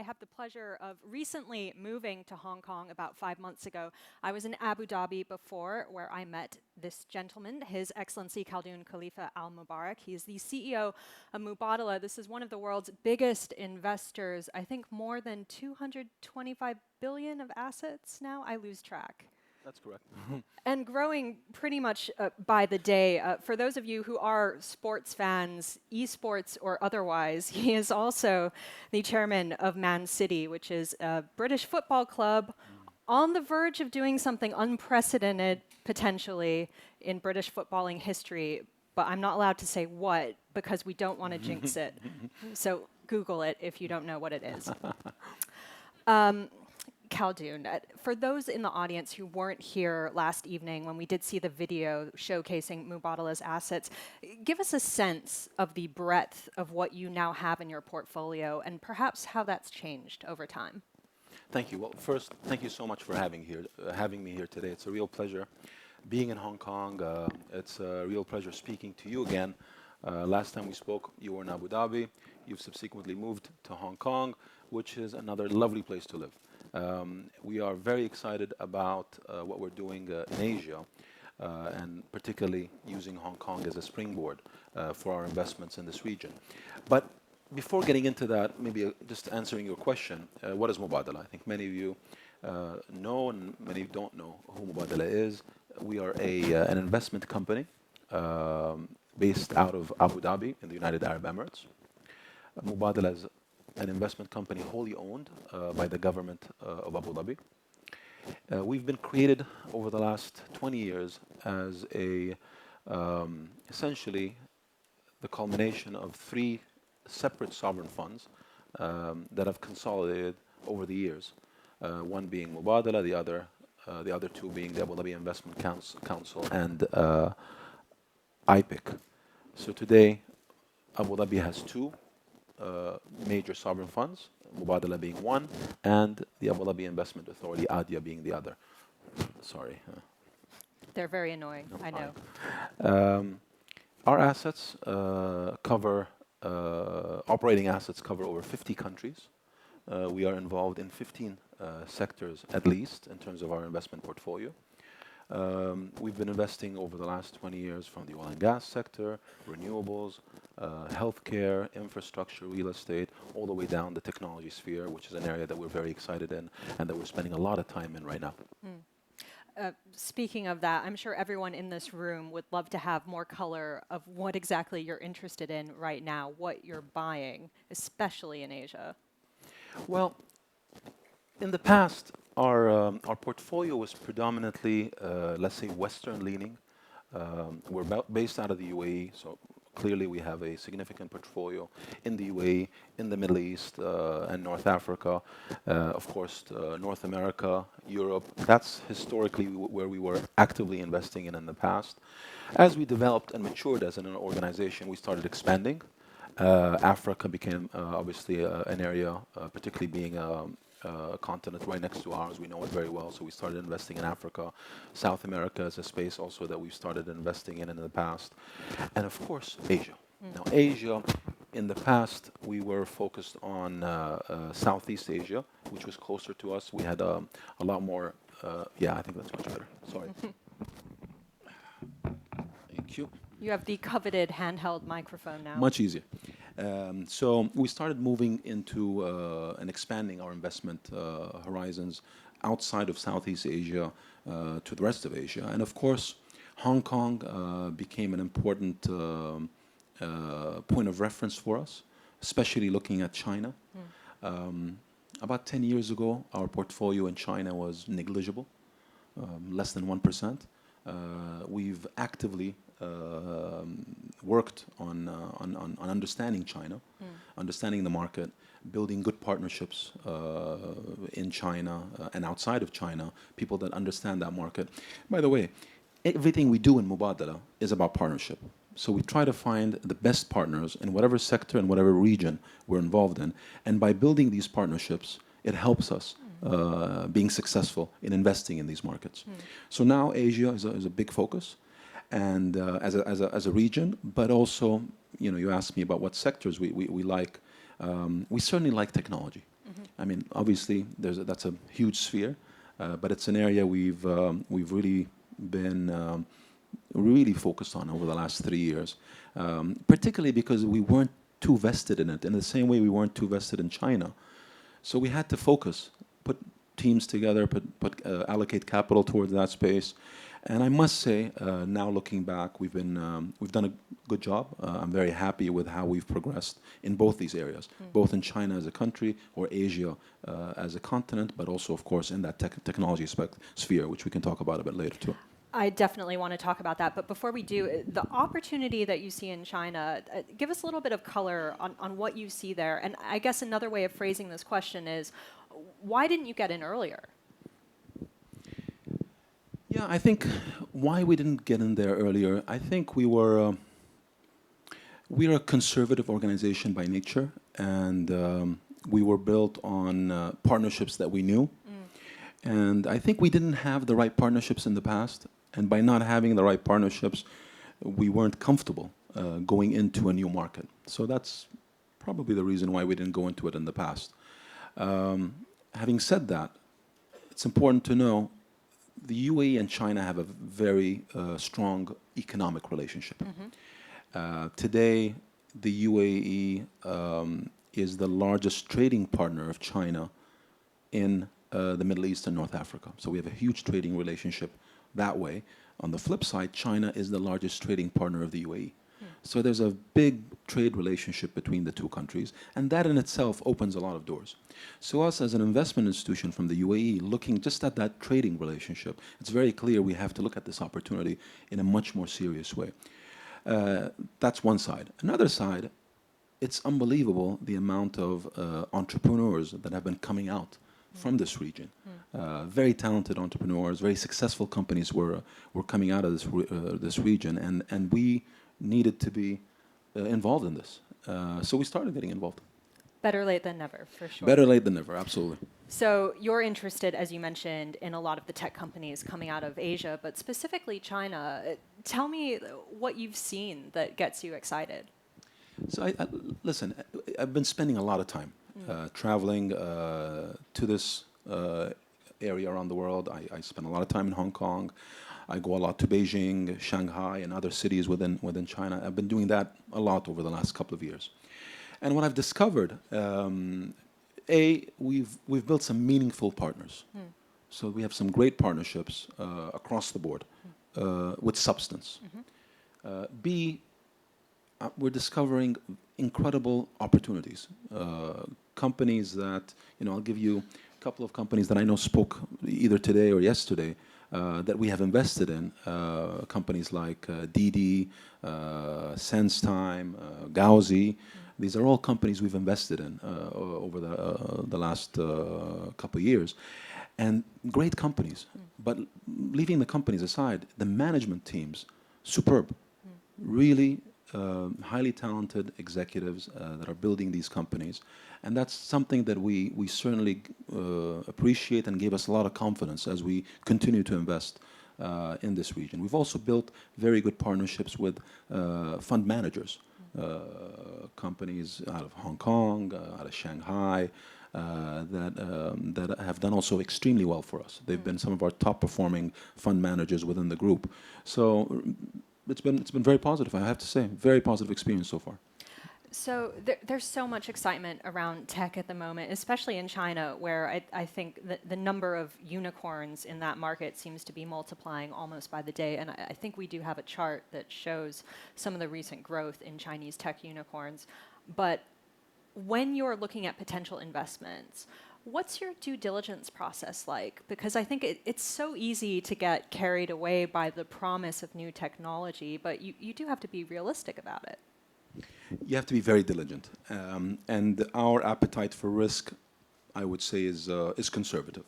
have the pleasure of recently moving to Hong Kong about 5 months ago. I was in Abu Dhabi before, where I met this gentleman, His Excellency Khaldoon Khalifa Al Mubarak. He is the CEO of Mubadala. This is one of the world's biggest investors. I think more than 225 billion of assets now. I lose track. That's correct. And growing pretty much by the day. For those of you who are sports fans, esports or otherwise, he is also the chairman of Man City, which is a British football club on the verge of doing something unprecedented, potentially, in British footballing history. But I'm not allowed to say what, because we don't want to jinx it. So Google it if you don't know what it is. Khaldoon, for those in the audience who weren't here last evening when we did see the video showcasing Mubadala's assets, give us a sense of the breadth of what you now have in your portfolio and perhaps how that's changed over time. Thank you. Well, first, thank you so much for having me here today. It's a real pleasure being in Hong Kong. It's a real pleasure speaking to you again. Last time we spoke, you were in Abu Dhabi. You've subsequently moved to Hong Kong, which is another lovely place to live. We are very excited about what we're doing in Asia, and particularly using Hong Kong as a springboard for our investments in this region. But before getting into that, maybe just answering your question, what is Mubadala? I think many of you know and many don't know who Mubadala is. We are an investment company based out of Abu Dhabi in the United Arab Emirates. Mubadala is an investment company wholly owned by the government of Abu Dhabi. We've been created over the last 20 years as essentially the culmination of 3 separate sovereign funds that have consolidated over the years. One being Mubadala, the other 2 being the Abu Dhabi Investment Council and IPIC. So today, Abu Dhabi has 2 major sovereign funds, Mubadala being one, and the Abu Dhabi Investment Authority, ADIA, being the other. Sorry. They're very annoying, I know. Our assets operating assets cover over 50 countries. We are involved in 15 sectors at least in terms of our investment portfolio. We've been investing over the last 20 years from the oil and gas sector, renewables, healthcare, infrastructure, real estate, all the way down the technology sphere, which is an area that we're very excited in and that we're spending a lot of time in right now. Speaking of that, I'm sure everyone in this room would love to have more color of what exactly you're interested in right now, what you're buying, especially in Asia. Well, in the past, our portfolio was predominantly, let's say, Western-leaning. We're based out of the UAE, so clearly we have a significant portfolio in the UAE, in the Middle East, and North Africa. Of course, North America, Europe. That's historically where we were actively investing in the past. As we developed and matured as an organization, we started expanding. Africa became obviously an area, particularly being a continent right next to ours. We know it very well, so we started investing in Africa. South America is a space also that we've started investing in the past. And of course, Asia. Now, Asia, in the past, we were focused on Southeast Asia, which was closer to us. We had a lot more, yeah, I think that's much better. Sorry. Thank you. You have the coveted handheld microphone now. Much easier. So we started moving into and expanding our investment horizons outside of Southeast Asia to the rest of Asia. And of course, Hong Kong became an important point of reference for us, especially looking at China. About 10 years ago, our portfolio in China was negligible, less than 1%. We've actively worked on understanding China, understanding the market, building good partnerships in China and outside of China, people that understand that market. By the way, everything we do in Mubadala is about partnership. So we try to find the best partners in whatever sector and whatever region we're involved in. And by building these partnerships, it helps us being successful in investing in these markets. So now Asia is a big focus. And as a region, but also, you asked me about what sectors we like. We certainly like technology. I mean, obviously, that's a huge sphere, but it's an area we've really been really focused on over the last 3 years, particularly because we weren't too vested in it, in the same way we weren't too vested in China. So we had to focus, put teams together, allocate capital towards that space. And I must say, now looking back, we've done a good job. I'm very happy with how we've progressed in both these areas, both in China as a country or Asia as a continent, but also, of course, in that technology sphere, which we can talk about a bit later too. I definitely want to talk about that. But before we do, the opportunity that you see in China, give us a little bit of color on what you see there. And I guess another way of phrasing this question is, why didn't you get in earlier? Yeah, I think why we didn't get in there earlier, I think we are a conservative organization by nature, and we were built on partnerships that we knew. And I think we didn't have the right partnerships in the past. And by not having the right partnerships, we weren't comfortable going into a new market. So that's probably the reason why we didn't go into it in the past. Having said that, it's important to know the UAE and China have a very strong economic relationship. Today, the UAE is the largest trading partner of China in the Middle East and North Africa. So we have a huge trading relationship that way. On the flip side, China is the largest trading partner of the UAE. So there's a big trade relationship between the two countries, and that in itself opens a lot of doors. So us as an investment institution from the UAE, looking just at that trading relationship, it's very clear we have to look at this opportunity in a much more serious way. That's one side. Another side, it's unbelievable the amount of entrepreneurs that have been coming out from this region. Very talented entrepreneurs, very successful companies were coming out of this region, and we needed to be involved in this. So we started getting involved. Better late than never, for sure. Better late than never, absolutely. So you're interested, as you mentioned, in a lot of the tech companies coming out of Asia, but specifically China. Tell me what you've seen that gets you excited. So listen, I've been spending a lot of time traveling to this area around the world. I spend a lot of time in Hong Kong. I go a lot to Beijing, Shanghai, and other cities within China. I've been doing that a lot over the last couple of years. And what I've discovered, we've built some meaningful partners. So we have some great partnerships across the board with substance. B, we're discovering incredible opportunities. Companies that, I'll give you a couple of companies that I know spoke either today or yesterday that we have invested in. Companies like didnt, SenseTime, Gauzy. These are all companies we've invested in over the last couple of years. And great companies. But leaving the companies aside, the management teams, superb. Really highly talented executives that are building these companies. And that's something that we certainly appreciate and gave us a lot of confidence as we continue to invest in this region. We've also built very good partnerships with fund managers, companies out of Hong Kong, out of Shanghai, that have done also extremely well for us. They've been some of our top performing fund managers within the group. So it's been very positive, I have to say. Very positive experience so far. So there's so much excitement around tech at the moment, especially in China, where I think the number of unicorns in that market seems to be multiplying almost by the day. And I think we do have a chart that shows some of the recent growth in Chinese tech unicorns. But when you're looking at potential investments, what's your due diligence process like? Because I think it's so easy to get carried away by the promise of new technology, but you do have to be realistic about it. You have to be very diligent. And our appetite for risk, I would say, is conservative.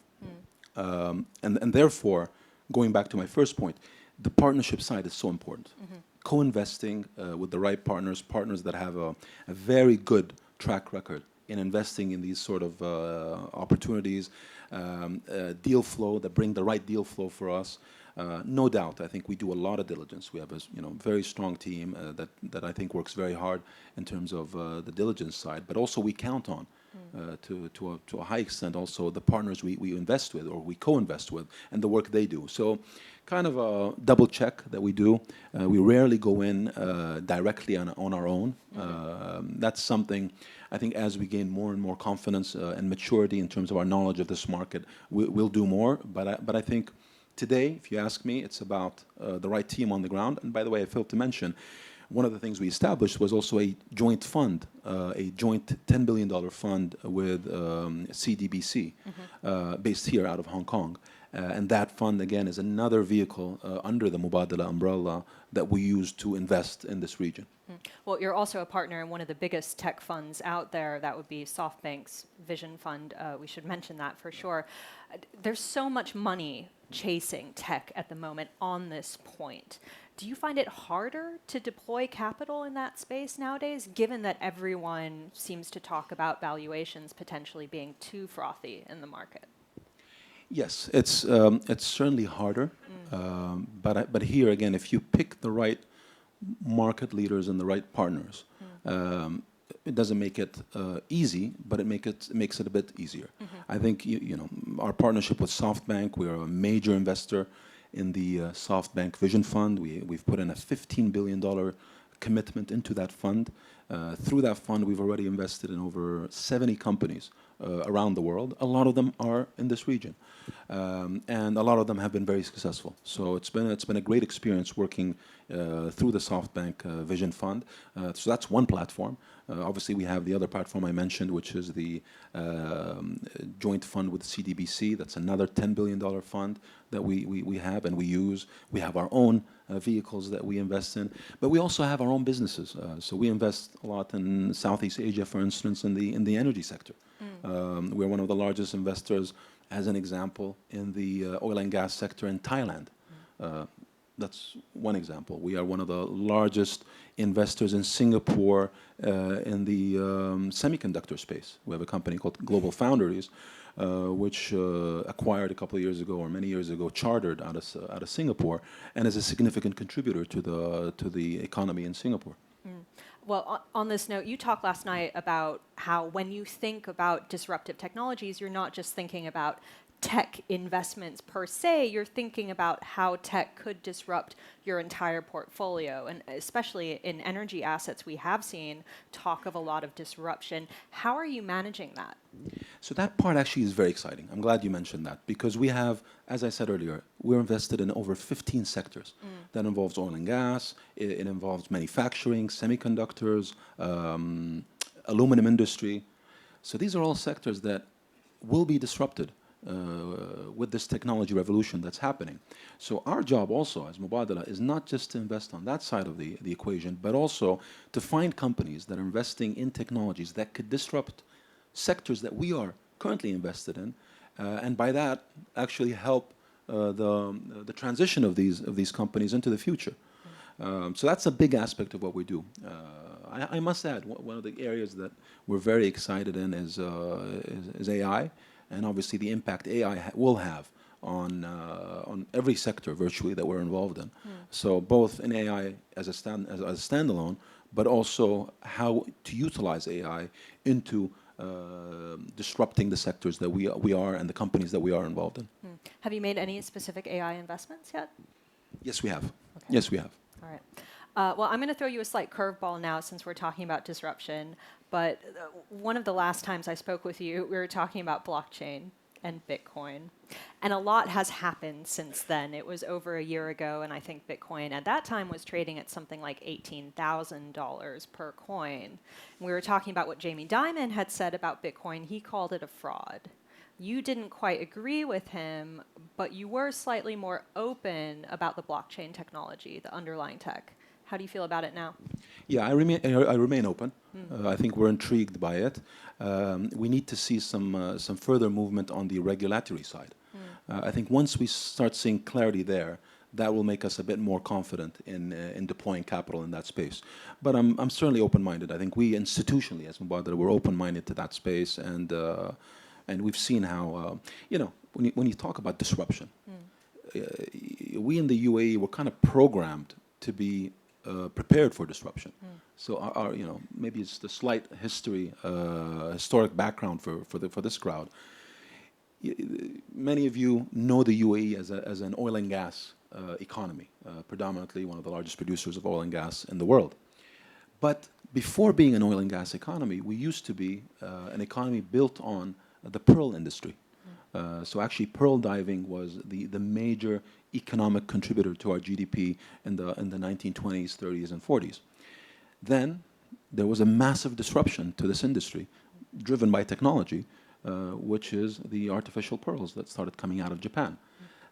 And therefore, going back to my first point, the partnership side is so important. Co-investing with the right partners that have a very good track record in investing in these sort of opportunities, deal flow, that bring the right deal flow for us. No doubt, I think we do a lot of diligence. We have a very strong team that I think works very hard in terms of the diligence side, but also we count on to a high extent also the partners we invest with or we co-invest with and the work they do. So kind of a double check that we do. We rarely go in directly on our own. That's something I think as we gain more and more confidence and maturity in terms of our knowledge of this market, we'll do more. But I think today, if you ask me, it's about the right team on the ground. And by the way, I failed to mention, one of the things we established was also a joint fund, a joint $10 billion fund with CDBC, based here out of Hong Kong. And that fund, again, is another vehicle under the Mubadala umbrella that we use to invest in this region. Well, you're also a partner in one of the biggest tech funds out there. That would be Softbank's Vision Fund. We should mention that for sure. There's so much money chasing tech at the moment on this point. Do you find it harder to deploy capital in that space nowadays, given that everyone seems to talk about valuations potentially being too frothy in the market? Yes, it's certainly harder, but here again, if you pick the right market leaders and the right partners, it doesn't make it easy, but it makes it a bit easier. I think you know our partnership with Softbank. We are a major investor in the Softbank Vision Fund. We've put in a $15 billion commitment into that fund. Through that fund, we've already invested in over 70 companies around the world. A lot of them are in this region, and a lot of them have been very successful. So it's been a great experience working through the Softbank Vision Fund. So that's one platform. Obviously, we have the other platform I mentioned, which is the joint fund with CDBC. That's another $10 billion fund that we have and we use. We have our own vehicles that we invest in, but we also have our own businesses. So we invest a lot in Southeast Asia, for instance, in the energy sector. We're one of the largest investors, as an example, in the oil and gas sector in Thailand. That's one example. We are one of the largest investors in Singapore in the semiconductor space. We have a company called Global Foundries, which acquired a couple of years ago or many years ago, chartered out of Singapore, and is a significant contributor to the economy in Singapore. Well, on this note, you talked last night about how when you think about disruptive technologies, you're not just thinking about tech investments per se, you're thinking about how tech could disrupt your entire portfolio. And especially in energy assets, we have seen talk of a lot of disruption. How are you managing that? So that part actually is very exciting. I'm glad you mentioned that because we have, as I said earlier, we're invested in over 15 sectors. That involves oil and gas, it involves manufacturing, semiconductors, aluminum industry. So these are all sectors that will be disrupted with this technology revolution that's happening. So our job also as Mubadala is not just to invest on that side of the equation, but also to find companies that are investing in technologies that could disrupt sectors that we are currently invested in, and by that actually help the transition of these companies into the future. So that's a big aspect of what we do. I must add, one of the areas that we're very excited in is AI. And obviously the impact AI will have on every sector virtually that we're involved in. So both in AI as a standalone, but also how to utilize AI into disrupting the sectors that we are and the companies that we are involved in. Have you made any specific AI investments yet? Yes, we have. Okay. Yes, we have. All right. Well, I'm going to throw you a slight curveball now since we're talking about disruption. But one of the last times I spoke with you, we were talking about blockchain and Bitcoin. And a lot has happened since then. It was over a year ago, and I think Bitcoin at that time was trading at something like $18,000 per coin. And we were talking about what Jamie Dimon had said about Bitcoin. He called it a fraud. You didn't quite agree with him, but you were slightly more open about the blockchain technology, the underlying tech. How do you feel about it now? Yeah, I remain open. I think we're intrigued by it. We need to see some further movement on the regulatory side. I think once we start seeing clarity there, that will make us a bit more confident in deploying capital in that space. But I'm certainly open-minded. I think we institutionally, as Mubadala, we're open-minded to that space, and we've seen how when you talk about disruption, we in the UAE were kind of programmed to be prepared for disruption. So maybe it's the slight historic background for this crowd. Many of you know the UAE as an oil and gas economy, predominantly one of the largest producers of oil and gas in the world. But before being an oil and gas economy, we used to be an economy built on the pearl industry. So actually, pearl diving was the major economic contributor to our GDP in the 1920s, 30s, and 40s. Then there was a massive disruption to this industry, driven by technology, which is the artificial pearls that started coming out of Japan.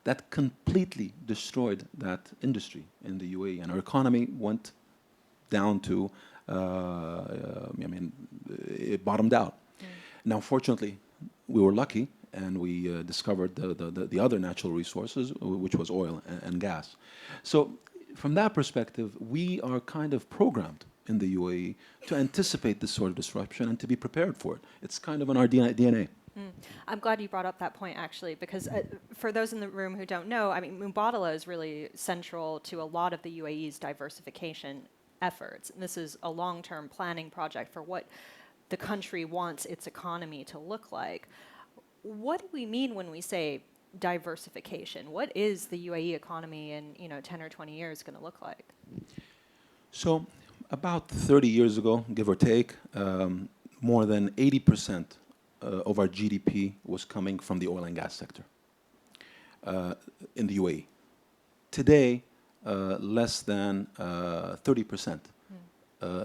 That completely destroyed that industry in the UAE, and our economy went down to, it bottomed out. Now, fortunately, we were lucky, and we discovered the other natural resources, which was oil and gas. So from that perspective, we are kind of programmed in the UAE to anticipate this sort of disruption and to be prepared for it. It's kind of in our DNA. I'm glad you brought up that point, actually, because for those in the room who don't know, I mean, Mubadala is really central to a lot of the UAE's diversification efforts. And this is a long-term planning project for what the country wants its economy to look like. What do we mean when we say diversification? What is the UAE economy in 10 or 20 years going to look like? So about 30 years ago, give or take, more than 80% of our GDP was coming from the oil and gas sector in the UAE. Today, less than 30%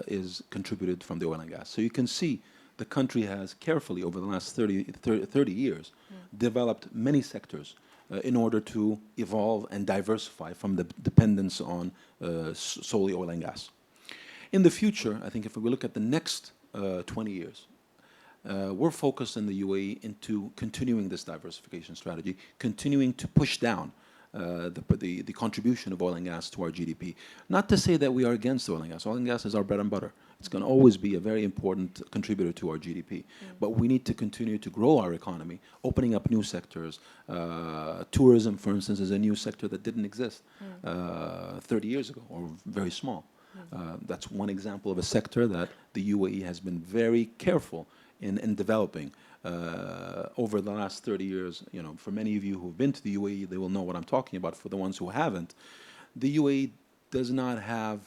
is contributed from the oil and gas. So you can see the country has carefully, over the last 30 years, developed many sectors in order to evolve and diversify from the dependence on solely oil and gas. In the future, I think if we look at the next 20 years, we're focused in the UAE into continuing this diversification strategy, continuing to push down the contribution of oil and gas to our GDP. Not to say that we are against oil and gas. Oil and gas is our bread and butter. It's going to always be a very important contributor to our GDP. But we need to continue to grow our economy, opening up new sectors. Tourism, for instance, is a new sector that didn't exist 30 years ago, or very small. That's one example of a sector that the UAE has been very careful in developing over the last 30 years. For many of you who've been to the UAE, they will know what I'm talking about. For the ones who haven't, the UAE does not have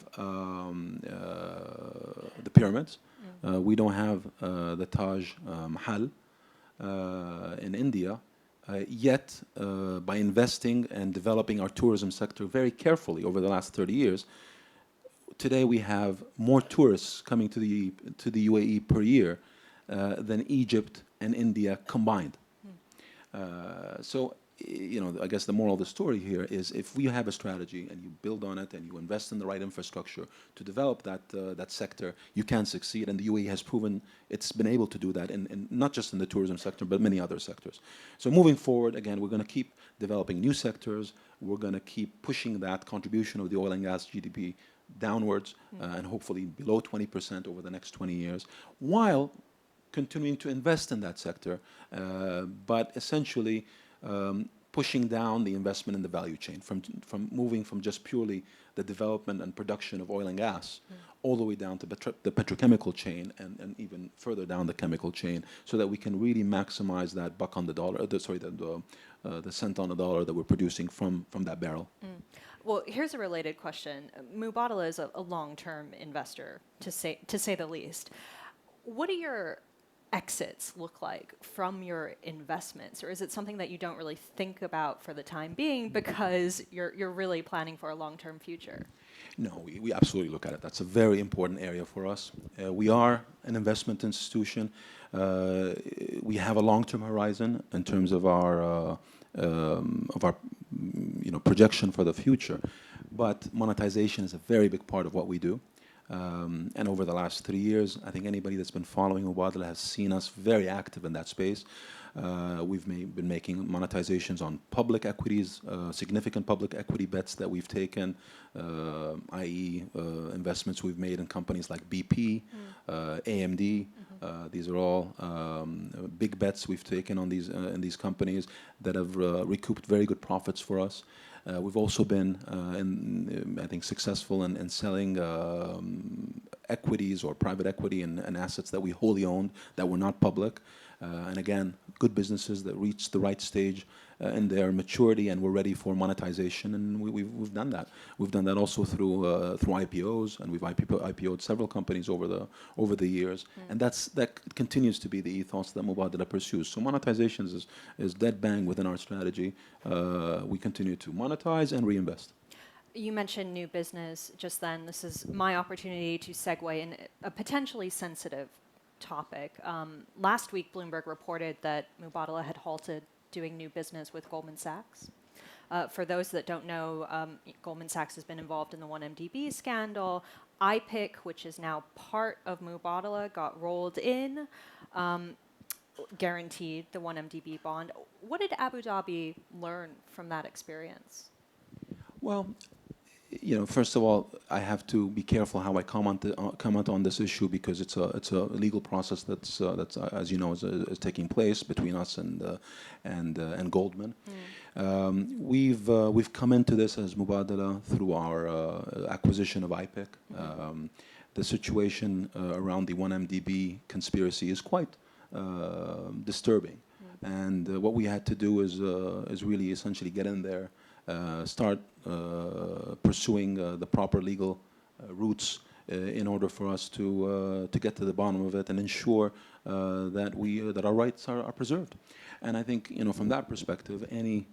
the pyramids. We don't have the Taj Mahal in India. Yet, by investing and developing our tourism sector very carefully over the last 30 years, today we have more tourists coming to the UAE per year than Egypt and India combined. So, I guess the moral of the story here is if we have a strategy and you build on it and you invest in the right infrastructure to develop that sector, you can succeed. And the UAE has proven it's been able to do that, in not just in the tourism sector, but many other sectors. So moving forward, again, we're going to keep developing new sectors. We're going to keep pushing that contribution of the oil and gas GDP downwards and hopefully below 20% over the next 20 years, while continuing to invest in that sector, but essentially pushing down the investment in the value chain, from moving from just purely the development and production of oil and gas all the way down to the petrochemical chain and even further down the chemical chain, so that we can really maximize that buck on the dollar, the cent on the dollar that we're producing from that barrel. Well, here's a related question. Mubadala is a long-term investor, to say the least. What do your exits look like from your investments, or is it something that you don't really think about for the time being because you're really planning for a long-term future? No, we absolutely look at it. That's a very important area for us. We are an investment institution. We have a long-term horizon in terms of our projection for the future, but monetization is a very big part of what we do. And over the last 3 years, I think anybody that's been following Mubadala has seen us very active in that space. We've been making monetizations on public equities, significant public equity bets that we've taken, i.e. investments we've made in companies like BP, AMD. These are all big bets we've taken on in these companies that have recouped very good profits for us. We've also been, I think, successful in selling equities or private equity and assets that we wholly owned that were not public. And again, good businesses that reached the right stage in their maturity and were ready for monetization, and we've done that. We've done that also through IPOs, and we've IPO'd several companies over the years, and that continues to be the ethos that Mubadala pursues. So monetizations is dead bang within our strategy. We continue to monetize and reinvest. You mentioned new business just then. This is my opportunity to segue in a potentially sensitive topic. Last week, Bloomberg reported that Mubadala had halted doing new business with Goldman Sachs. For those that don't know, Goldman Sachs has been involved in the 1MDB scandal. IPIC, which is now part of Mubadala, got rolled in, guaranteed the 1MDB bond. What did Abu Dhabi learn from that experience? Well, first of all, I have to be careful how I comment on this issue, because it's a legal process that's as you know is taking place between us and Goldman. We've come into this as Mubadala through our acquisition of IPIC. The situation around the 1MDB conspiracy is quite disturbing, and what we had to do is really essentially get in there. Start pursuing the proper legal routes in order for us to get to the bottom of it and ensure that our rights are preserved. And I think from that perspective, any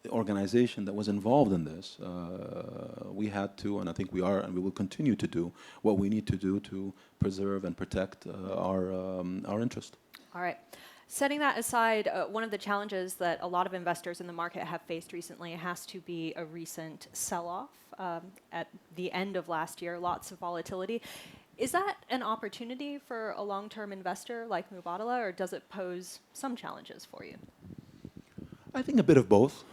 organization that was involved in this, we had to, and I think we are, and we will continue to do what we need to do to preserve and protect our interest. All right. Setting that aside, one of the challenges that a lot of investors in the market have faced recently has to be a recent sell-off at the end of last year, lots of volatility. Is that an opportunity for a long-term investor like Mubadala, or does it pose some challenges for you? I think a bit of both.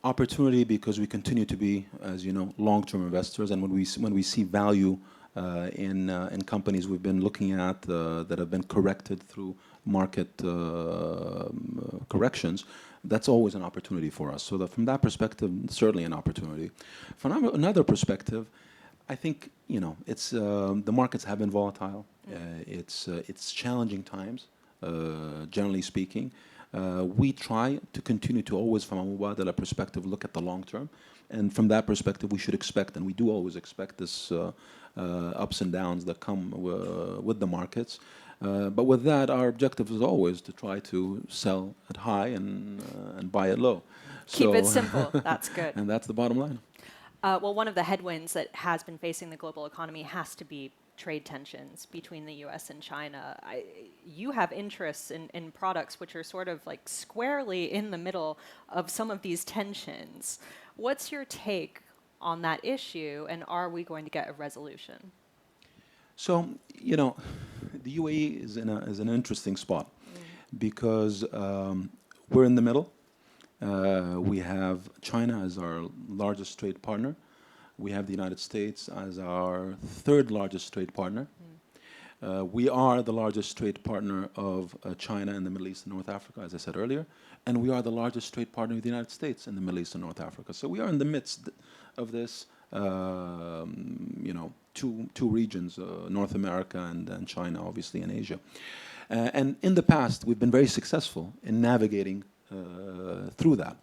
Opportunity because we continue to be, as you know, long-term investors, and when we see value in companies we've been looking at that have been corrected through market corrections, that's always an opportunity for us. So that from that perspective, certainly an opportunity. From another perspective, I think it's the markets have been volatile. It's challenging times, generally speaking. We try to continue to always, from a Mubadala perspective, look at the long term, and from that perspective, we should expect, and we do always expect, this ups and downs that come with the markets. But with that, our objective is always to try to sell at high and buy at low. Keep it simple. That's good. And that's the bottom line. Well, one of the headwinds that has been facing the global economy has to be trade tensions between the US and China. You have interests in products which are sort of like squarely in the middle of some of these tensions. What's your take on that issue, and are we going to get a resolution? So, the UAE is an interesting spot because we're in the middle. We have China as our largest trade partner. We have the United States as our third largest trade partner. We are the largest trade partner of China in the Middle East and North Africa, as I said earlier, and we are the largest trade partner of the United States in the Middle East and North Africa. So we are in the midst of this, two regions, North America and China, obviously, and Asia. And in the past, we've been very successful in navigating through that.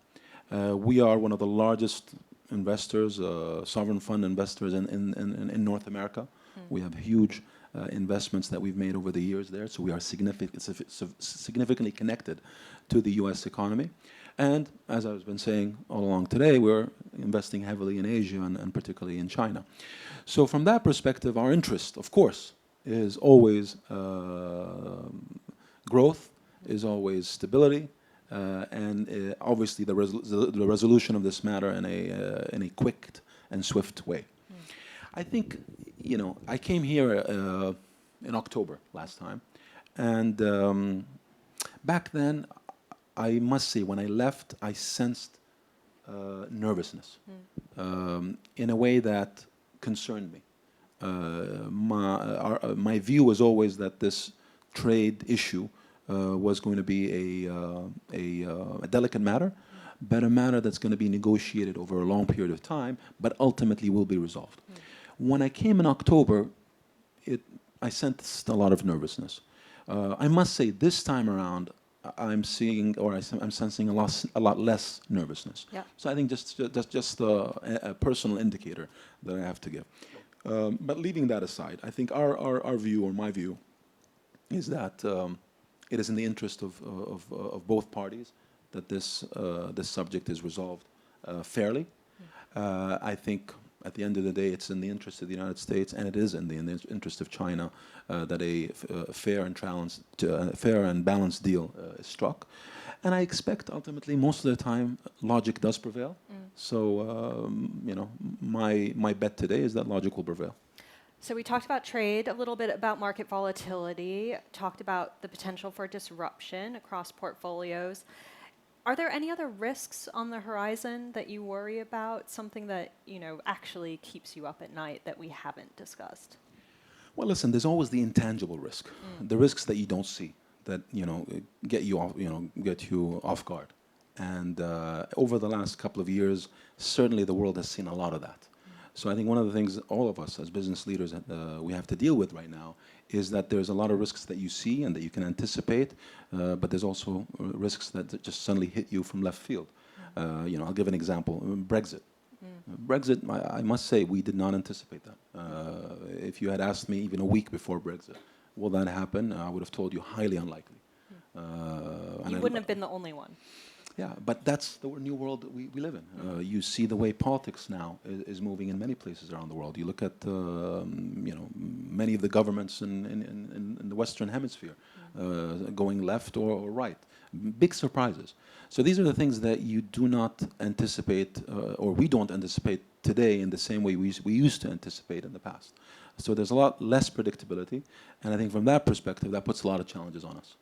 We are one of the largest investors, sovereign fund investors in North America. We have huge investments that we've made over the years there, so we are significantly connected to the U.S. economy. And as I've been saying all along today, we're investing heavily in Asia and particularly in China. So from that perspective, our interest, of course, is always growth, is always stability, and obviously the resolution of this matter in a quick and swift way. I think, I came here in October last time, and back then, I must say, when I left, I sensed nervousness in a way that concerned me. My view was always that this trade issue was going to be a delicate matter, but a matter that's going to be negotiated over a long period of time, but ultimately will be resolved. When I came in October, I sensed a lot of nervousness. I must say, this time around, I'm seeing, or I'm sensing a lot less nervousness. Yeah. So I think that's just a personal indicator that I have to give. But leaving that aside, I think our view, or my view, is that it is in the interest of both parties that this subject is resolved fairly. I think at the end of the day, it's in the interest of the United States, and it is in the interest of China that a fair and balanced deal is struck. And I expect ultimately, most of the time, logic does prevail. So, my bet today is that logic will prevail. So we talked about trade, a little bit about market volatility, talked about the potential for disruption across portfolios. Are there any other risks on the horizon that you worry about, something that, actually keeps you up at night that we haven't discussed? Well, listen, there's always the intangible risk, the risks that you don't see, that, get you off guard. And over the last couple of years, certainly the world has seen a lot of that. So I think one of the things all of us as business leaders we have to deal with right now is that there's a lot of risks that you see and that you can anticipate, but there's also risks that just suddenly hit you from left field. I'll give an example. Brexit. Brexit, I must say, we did not anticipate that. If you had asked me even a week before Brexit, will that happen? I would have told you highly unlikely. You wouldn't have been the only one. Yeah, but that's the new world we live in. You see the way politics now is moving in many places around the world. You look at many of the governments in the Western Hemisphere going left or right. Big surprises. So these are the things that you do not anticipate, or we don't anticipate today in the same way we used to anticipate in the past. So there's a lot less predictability, and I think from that perspective, that puts a lot of challenges on us.